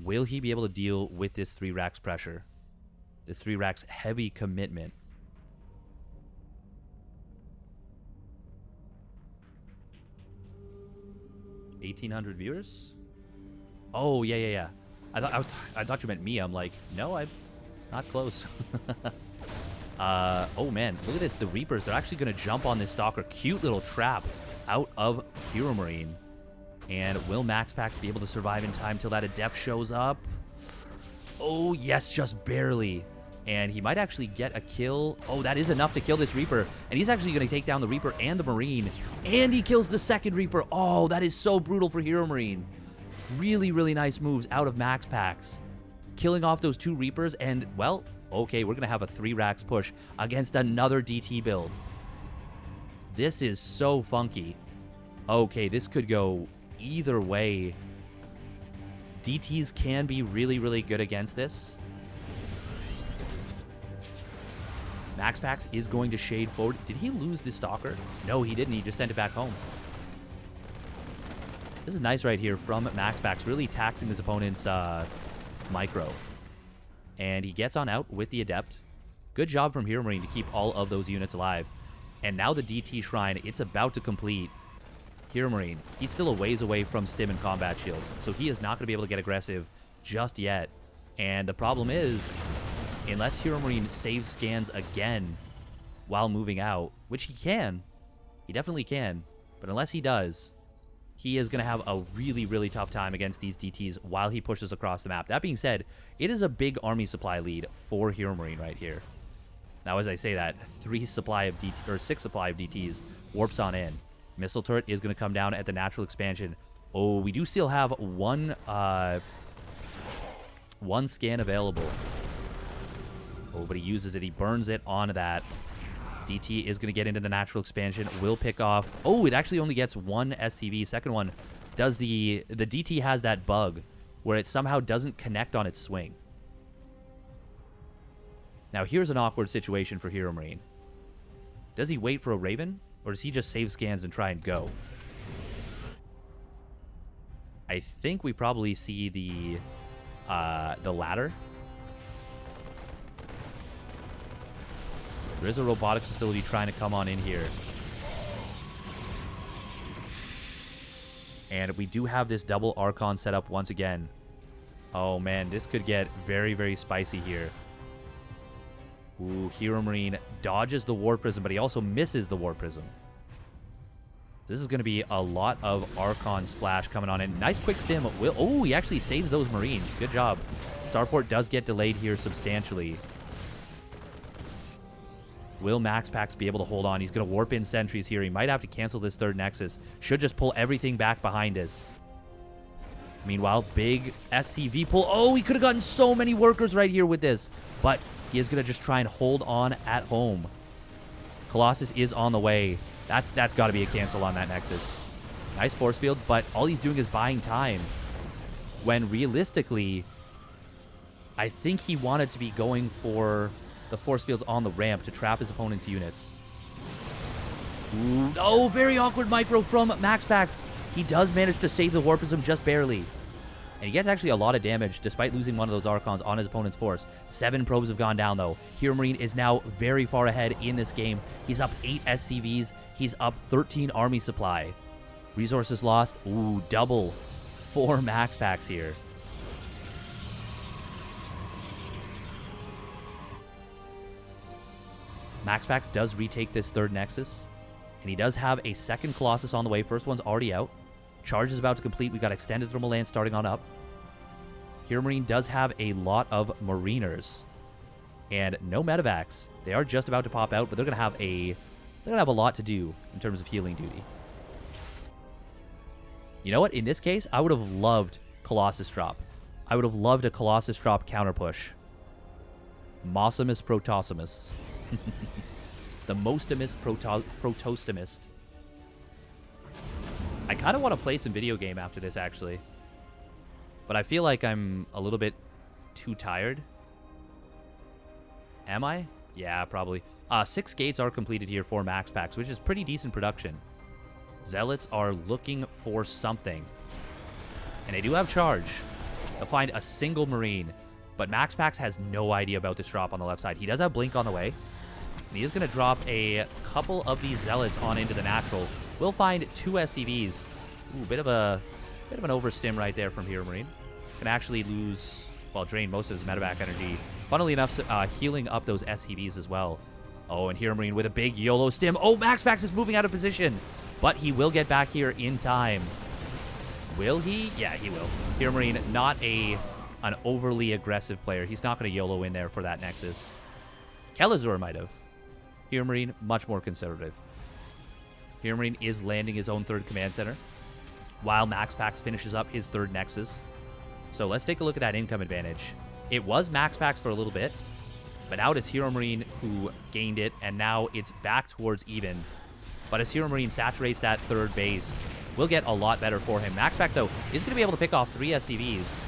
Will he be able to deal with this 3 racks pressure? This 3 racks heavy commitment. $1,800 viewers? Oh, yeah. I thought you meant me. I'm like, no, I'm not close. Oh, man. Look at this. The Reapers, they're actually going to jump on this Stalker. Cute little trap out of HeroMarine. And will MaxPax be able to survive in time till that Adept shows up? Oh, yes, just barely. And he might actually get a kill. Oh, that is enough to kill this Reaper. And he's actually going to take down the Reaper and the Marine. And he kills the second Reaper. Oh, that is so brutal for HeroMarine. Really, really nice moves out of MaxPax. Killing off those 2 Reapers. And, well, okay, we're going to have a 3 racks push against another DT build. This is so funky. Okay, this could go either way. DTs can be really, really good against this. MaxPax is going to shade forward. Did he lose the Stalker? No, he didn't. He just sent it back home. This is nice right here from MaxPax, really taxing his opponent's micro. And he gets on out with the Adept. Good job from HeroMarine to keep all of those units alive. And now the DT Shrine, it's about to complete. HeroMarine, he's still a ways away from Stim and Combat Shields, so he is not going to be able to get aggressive just yet. And the problem is, unless HeroMarine saves scans again while moving out, which he can, he definitely can, but unless he does, he is going to have a really, really tough time against these DTs while he pushes across the map. That being said, it is a big army supply lead for HeroMarine right here. Now, as I say that, 6 supply of DTs warps on in. Missile turret is going to come down at the natural expansion. Oh, we do still have one scan available. Oh, but he uses it. He burns it onto that. DT is going to get into the natural expansion. Will pick off. Oh, it actually only gets 1 SCV. Second one does the DT has that bug where it somehow doesn't connect on its swing. Now, here's an awkward situation for HeroMarine. Does he wait for a Raven? Or does he just save scans and try and go? I think we probably see the latter. There is a robotics facility trying to come on in here. And we do have this double Archon set up once again. Oh man, this could get very, very spicy here. Ooh, HeroMarine dodges the War Prism, but he also misses the War Prism. This is going to be a lot of Archon splash coming on in. Nice quick stim. Oh, he actually saves those Marines. Good job. Starport does get delayed here substantially. Will MaxPax be able to hold on? He's going to warp in sentries here. He might have to cancel this 3rd Nexus. Should just pull everything back behind us. Meanwhile, big SCV pull. Oh, he could have gotten so many workers right here with this. But he is going to just try and hold on at home. Colossus is on the way. That's got to be a cancel on that Nexus. Nice force fields, but all he's doing is buying time. When realistically, I think he wanted to be going for the force fields on the ramp to trap his opponent's units. Ooh. Oh, very awkward micro from MaxPax. He does manage to save the Warpism just barely. And he gets actually a lot of damage despite losing one of those Archons on his opponent's force. 7 probes have gone down, though. HeroMarine is now very far ahead in this game. He's up 8 SCVs. He's up 13 army supply. Resources lost. Ooh, double for MaxPax here. MaxPax does retake this 3rd Nexus. And he does have a 2nd Colossus on the way. First one's already out. Charge is about to complete. We've got Extended Thermal Lance starting on up. HeroMarine does have a lot of Mariners. And no medevacs. They are just about to pop out, but they're gonna have a lot to do in terms of healing duty. You know what? In this case, I would have loved Colossus drop. I would have loved a Colossus drop counter push. Mossimus Protosimus. The Mostimus Protostomist. I I kind of want to play some video game after this, actually. But I feel like I'm a little bit too tired. Am I? Yeah, probably. 6 gates are completed here for MaxPax, which is pretty decent production. Zealots are looking for something. And they do have charge. They'll find a single Marine. But MaxPax has no idea about this drop on the left side. He does have Blink on the way. And he is going to drop a couple of these Zealots on into the natural. We'll find 2 SCVs. Ooh, bit of an overstim right there from HeroMarine. Can actually lose, well, drain most of his medevac energy. Funnily enough, healing up those SCVs as well. Oh, and HeroMarine with a big YOLO stim. Oh, MaxPax is moving out of position. But he will get back here in time. Will he? Yeah, he will. HeroMarine, not an overly aggressive player. He's not going to YOLO in there for that Nexus. Kelazor might have. HeroMarine, much more conservative. HeroMarine is landing his own 3rd command center, while MaxPax finishes up his 3rd Nexus. So let's take a look at that income advantage. It was MaxPax for a little bit, but now it is HeroMarine who gained it, and now it's back towards even. But as HeroMarine saturates that 3rd base, we'll get a lot better for him. MaxPax, though, is going to be able to pick off 3 SCVs.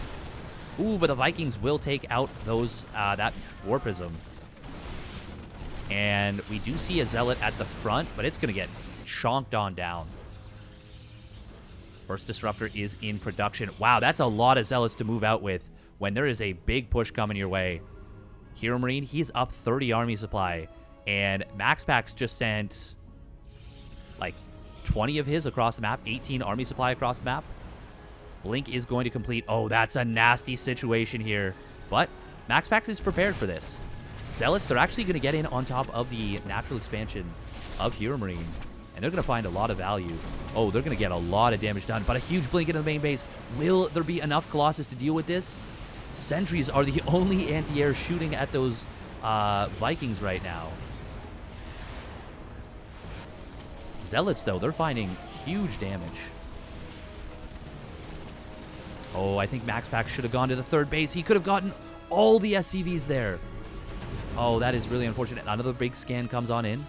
Ooh, but the Vikings will take out those that War Prism. And we do see a Zealot at the front, but it's going to get chonked on down. First Disruptor is in production. Wow, that's a lot of Zealots to move out with when there is a big push coming your way. HeroMarine, he's up 30 army supply. And MaxPax just sent like 20 of his across the map, 18 army supply across the map. Blink is going to complete. Oh, that's a nasty situation here. But MaxPax is prepared for this. Zealots, they're actually going to get in on top of the natural expansion of HeroMarine. And they're going to find a lot of value. Oh, they're going to get a lot of damage done. But a huge blink into the main base. Will there be enough Colossus to deal with this? Sentries are the only anti-air shooting at those Vikings right now. Zealots, though, they're finding huge damage. Oh, I think MaxPax should have gone to the 3rd base. He could have gotten all the SCVs there. Oh, that is really unfortunate. Another big scan comes on in.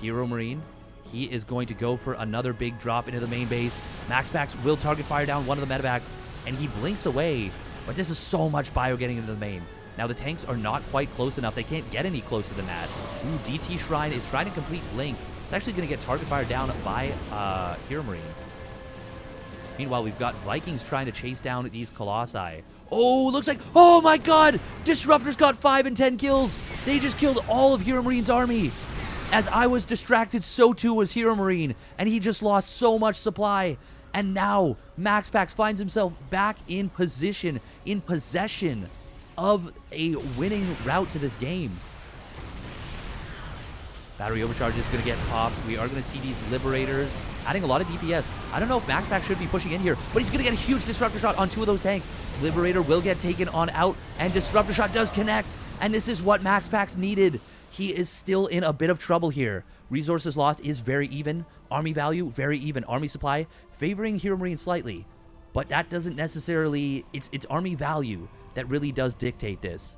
HeroMarine, he is going to go for another big drop into the main base. MaxPax will target fire down one of the medevacs, and he blinks away. But this is so much bio getting into the main. Now, the tanks are not quite close enough. They can't get any closer than that. Ooh, DT Shrine is trying to complete Blink. It's actually going to get target fire down by HeroMarine. Meanwhile, we've got Vikings trying to chase down these Colossi. Oh, looks like... Oh, my God! Disruptors got 5 and 10 kills. They just killed all of HeroMarine's army. As I was distracted, so too was HeroMarine. And he just lost so much supply. And now, MaxPax finds himself back in position, in possession of a winning route to this game. Battery overcharge is going to get popped. We are going to see these Liberators adding a lot of DPS. I don't know if MaxPax should be pushing in here, but he's going to get a huge Disruptor Shot on 2 of those tanks. Liberator will get taken on out, and Disruptor Shot does connect. And this is what MaxPax needed. He is still in a bit of trouble here. Resources lost is very even. Army value, very even. Army supply, favoring HeroMarine slightly. But that doesn't necessarily... It's army value that really does dictate this.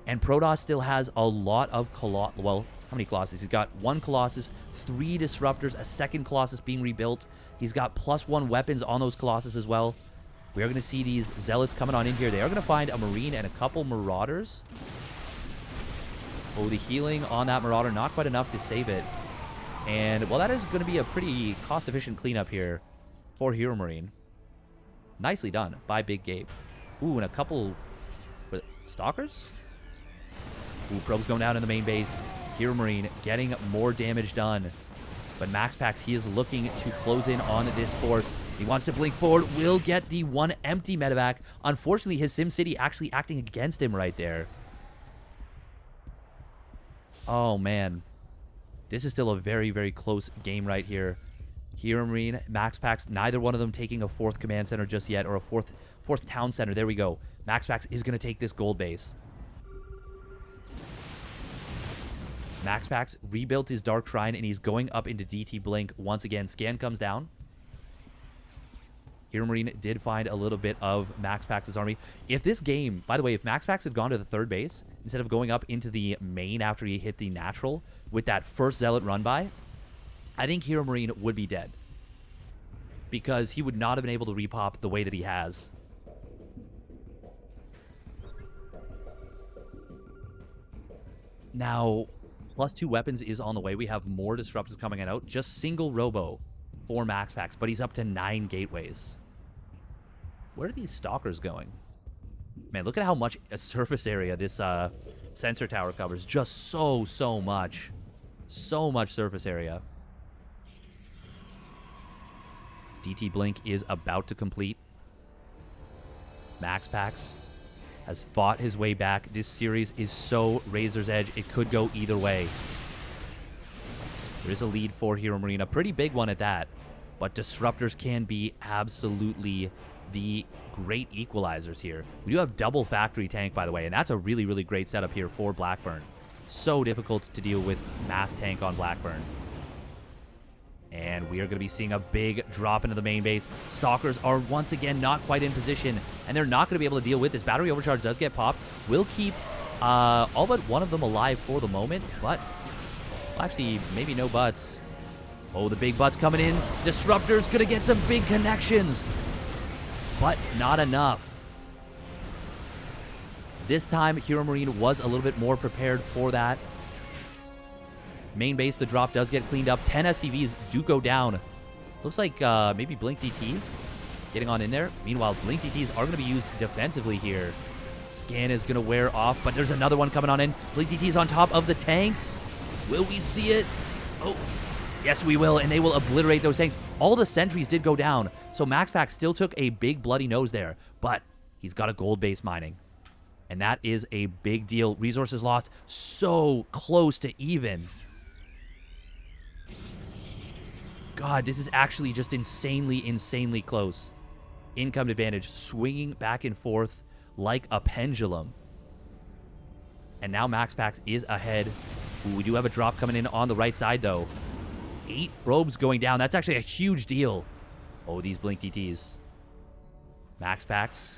And Protoss still has a lot of well, how many Colossus? He's got 1 Colossus, 3 Disruptors, a 2nd Colossus being rebuilt. He's got +1 weapons on those Colossus as well. We are going to see these Zealots coming on in here. They are going to find a Marine and a couple Marauders. Oh, the healing on that Marauder, not quite enough to save it. And, well, that is going to be a pretty cost-efficient cleanup here for HeroMarine. Nicely done by Big Gabe. Ooh, and a couple... Stalkers? Ooh, probes going down in the main base. HeroMarine getting more damage done. But MaxPax, he is looking to close in on this force. He wants to blink forward. Will get the 1 empty medevac. Unfortunately, his SimCity actually acting against him right there. Oh, man. This is still a very, very close game right here. HeroMarine, MaxPax, neither one of them taking a 4th command center just yet, or a fourth town center. There we go. MaxPax is going to take this gold base. MaxPax rebuilt his Dark Shrine, and he's going up into DT Blink once again. Scan comes down. HeroMarine did find a little bit of MaxPax's army. If this game, by the way, if MaxPax had gone to the 3rd base, instead of going up into the main after he hit the natural with that first Zealot run by, I think HeroMarine would be dead. because he would not have been able to repop the way that he has. Now, +2 weapons is on the way. We have more disruptors coming out. Just single robo for MaxPax, but he's up to 9 gateways. Where are these stalkers going? Man, look at how much a surface area this sensor tower covers. Just so much. So much surface area. DT Blink is about to complete. MaxPax has fought his way back. This series is so razor's edge. It could go either way. There is a lead for HeroMarine, a pretty big one at that. But disruptors can be absolutely the great equalizers here. We do have double factory tank, by the way, and that's a really great setup here for Blackburn. So difficult to deal with mass tank on Blackburn. And we are going to be seeing a big drop into the main base. Stalkers are once again not quite in position, and they're not going to be able to deal with this. Battery overcharge does get popped. Will keep all but one of them alive for the moment, but well, actually, maybe no buts. Oh, the big butts coming in. Disruptor's going to get some big connections, but not enough. This time, HeroMarine was a little bit more prepared for that. Main base, the drop does get cleaned up. 10 SCVs do go down. Looks like maybe Blink DTs getting on in there. Meanwhile, Blink DTs are going to be used defensively here. Scan is going to wear off, but there's another one coming on in. Blink DTs on top of the tanks. Will we see it? Oh, yes, we will, and they will obliterate those tanks. All the sentries did go down, so MaxPax still took a big bloody nose there, but he's got a gold base mining, and that is a big deal. Resources lost so close to even. God, this is actually just insanely close. Income advantage swinging back and forth like a pendulum. And now MaxPax is ahead. Ooh, we do have a drop coming in on the right side, though. 8 probes going down. That's actually a huge deal. Oh, these Blink DTs. MaxPax,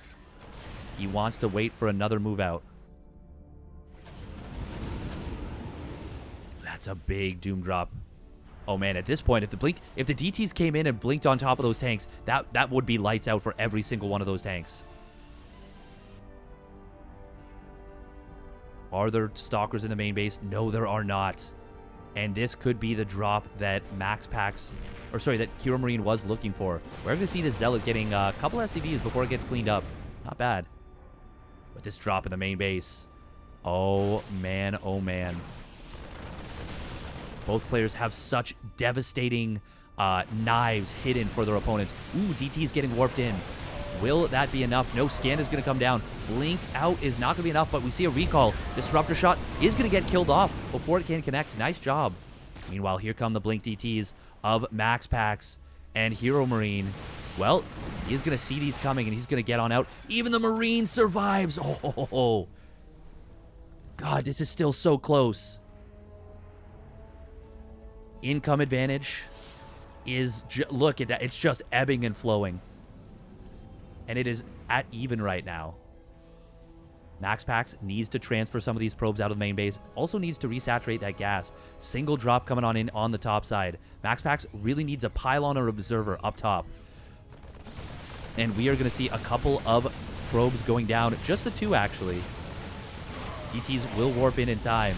he wants to wait for another move out. That's a big Doom drop. Oh man, at this point, if the DTs came in and blinked on top of those tanks, that would be lights out for every single one of those tanks. Are there stalkers in the main base? No, there are not. And this could be the drop that that HeroMarine was looking for. We're going to see the Zealot getting a couple SCVs before it gets cleaned up. Not bad. But this drop in the main base. Oh man, oh man. Both players have such devastating knives hidden for their opponents. Ooh, DT's getting warped in. Will that be enough? No, Scan is going to come down. Blink out is not going to be enough, but we see a recall. Disruptor shot is going to get killed off before it can connect. Nice job. Meanwhile, here come the Blink DTs of MaxPax and HeroMarine. Well, he's going to see these coming, and he's going to get on out. Even the Marine survives. Oh, God, this is still so close. Income advantage is, look at that. It's just ebbing and flowing. And it is at even right now. MaxPax needs to transfer some of these probes out of the main base. Also needs to resaturate that gas. Single drop coming on in on the top side. MaxPax really needs a pylon or observer up top. And we are going to see a couple of probes going down. Just the 2, actually. DTs will warp in time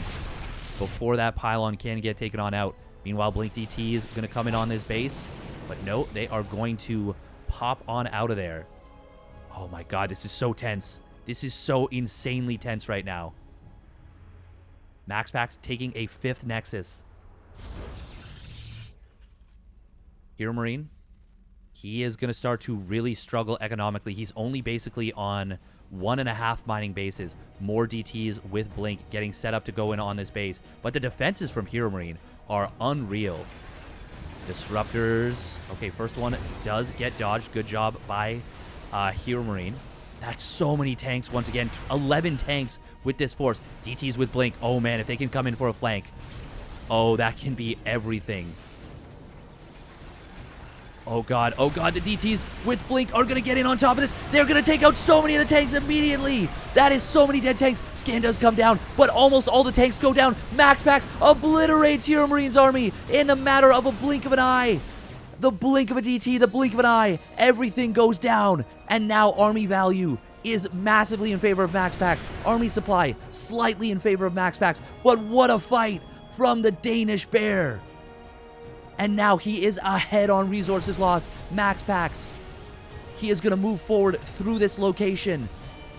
before that pylon can get taken on out. Meanwhile, Blink DT is going to come in on this base. But no, they are going to pop on out of there. Oh my God, this is so tense. This is so insanely tense right now. MaxPax taking a 5th Nexus. HeroMarine, he is going to start to really struggle economically. He's only basically on 1.5 mining bases. More DTs with Blink getting set up to go in on this base. But the defenses from HeroMarine are unreal. Disruptors. Okay, first one does get dodged. Good job by HeroMarine. That's so many tanks once again. 11 tanks with this force. DTs with Blink. Oh man, if they can come in for a flank. Oh, that can be everything. Oh god, the DTs with Blink are going to get in on top of this. They're going to take out so many of the tanks immediately. That is so many dead tanks. Scan does come down, but almost all the tanks go down. MaxPax obliterates HeroMarine's army in the matter of a blink of an eye. The blink of a DT, the blink of an eye, everything goes down. And now army value is massively in favor of MaxPax. Army supply slightly in favor of MaxPax. But what a fight from the Danish bear. And now he is ahead on resources lost. MaxPax, he is going to move forward through this location.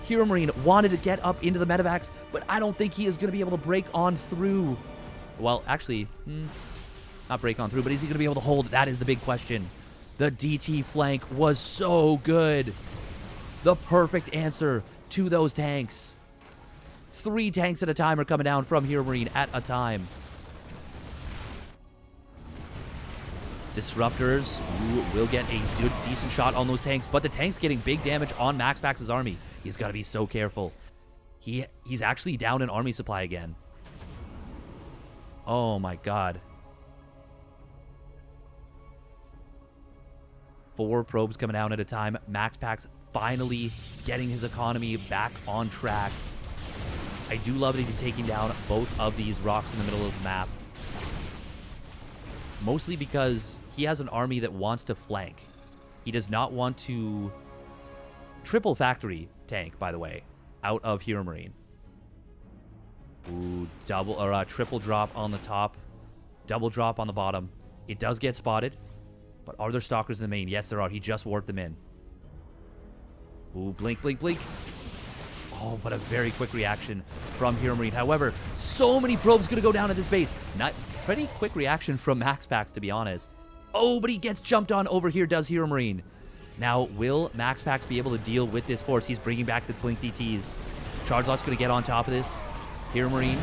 HeroMarine wanted to get up into the medevacs, but I don't think he is going to be able to break on through. Well, actually, not break on through, but is he going to be able to hold? That is the big question. The DT flank was so good. The perfect answer to those tanks. 3 tanks at a time are coming down from HeroMarine at a time. Disruptors will get a good, decent shot on those tanks, but the tank's getting big damage on MaxPax's army. He's got to be so careful. He's actually down in army supply again. Oh my god. 4 probes coming down at a time. MaxPax finally getting his economy back on track. I do love that he's taking down both of these rocks in the middle of the map. Mostly because he has an army that wants to flank. He does not want to... Triple factory tank, by the way, out of HeroMarine. Ooh, double or triple drop on the top. Double drop on the bottom. It does get spotted. But are there stalkers in the main? Yes, there are. He just warped them in. Ooh, blink, blink, blink. Oh, but a very quick reaction from HeroMarine. However, so many probes going to go down at this base. Not pretty quick reaction from MaxPax, to be honest. Oh, but he gets jumped on over here, does HeroMarine. Now, will MaxPax be able to deal with this force? He's bringing back the blink DTs. Chargelot's going to get on top of this. HeroMarine.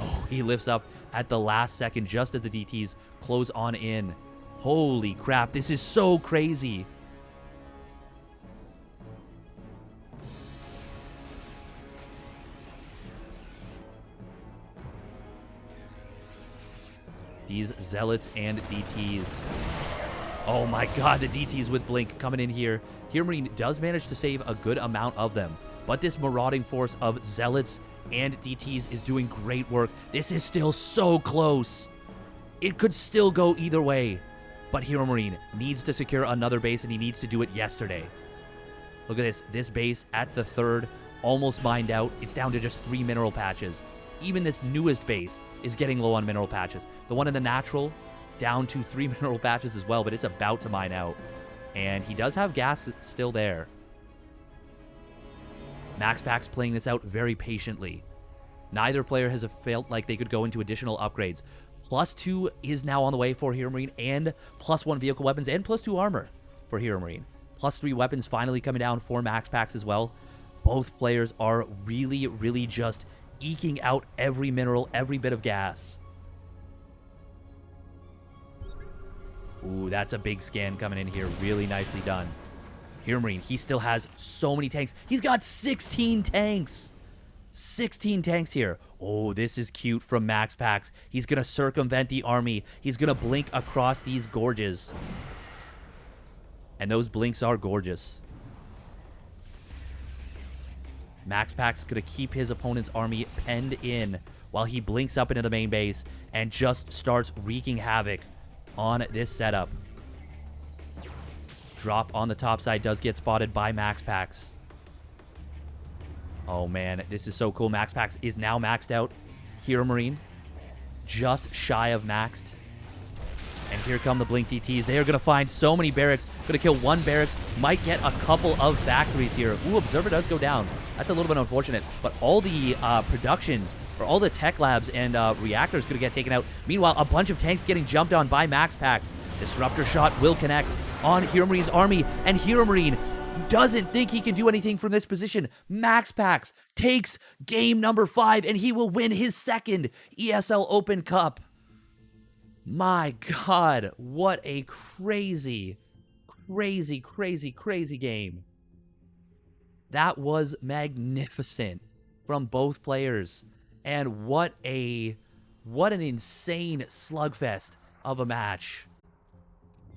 Oh, he lifts up at the last second just as the DTs close on in. Holy crap, this is so crazy. These Zealots and DTs. Oh my god, the DTs with Blink coming in here. HeroMarine does manage to save a good amount of them, but this marauding force of Zealots and DTs is doing great work. This is still so close. It could still go either way, but HeroMarine needs to secure another base, and he needs to do it yesterday. Look at this. This base at the 3rd, almost mined out. It's down to just 3 mineral patches. Even this newest base is getting low on mineral patches. The one in the natural, down to 3 mineral patches as well, but it's about to mine out. And he does have gas still there. MaxPax playing this out very patiently. Neither player has felt like they could go into additional upgrades. +2 is now on the way for HeroMarine, and +1 vehicle weapons and +2 armor for HeroMarine. +3 weapons finally coming down for MaxPax as well. Both players are really, really just eking out every mineral, every bit of gas. Ooh, that's a big scan coming in here. Really nicely done. HeroMarine, he still has so many tanks. He's got 16 tanks. 16 tanks here. Oh, this is cute from MaxPax. He's going to circumvent the army. He's going to blink across these gorges. And those blinks are gorgeous. MaxPax going to keep his opponent's army penned in while he blinks up into the main base and just starts wreaking havoc on this setup. Drop on the top side does get spotted by MaxPax. Oh man, this is so cool. MaxPax is now maxed out. HeroMarine just shy of maxed. And here come the Blink DTs. They are going to find so many barracks. Going to kill 1 barracks. Might get a couple of factories here. Ooh, Observer does go down. That's a little bit unfortunate. But all the production, or all the tech labs and reactors going to get taken out. Meanwhile, a bunch of tanks getting jumped on by MaxPax. Disruptor shot will connect on HeroMarine's army. And HeroMarine doesn't think he can do anything from this position. MaxPax takes game number 5, and he will win his 2nd ESL Open Cup. My god, what a crazy, crazy, crazy, crazy game. That was magnificent from both players. And what an insane slugfest of a match.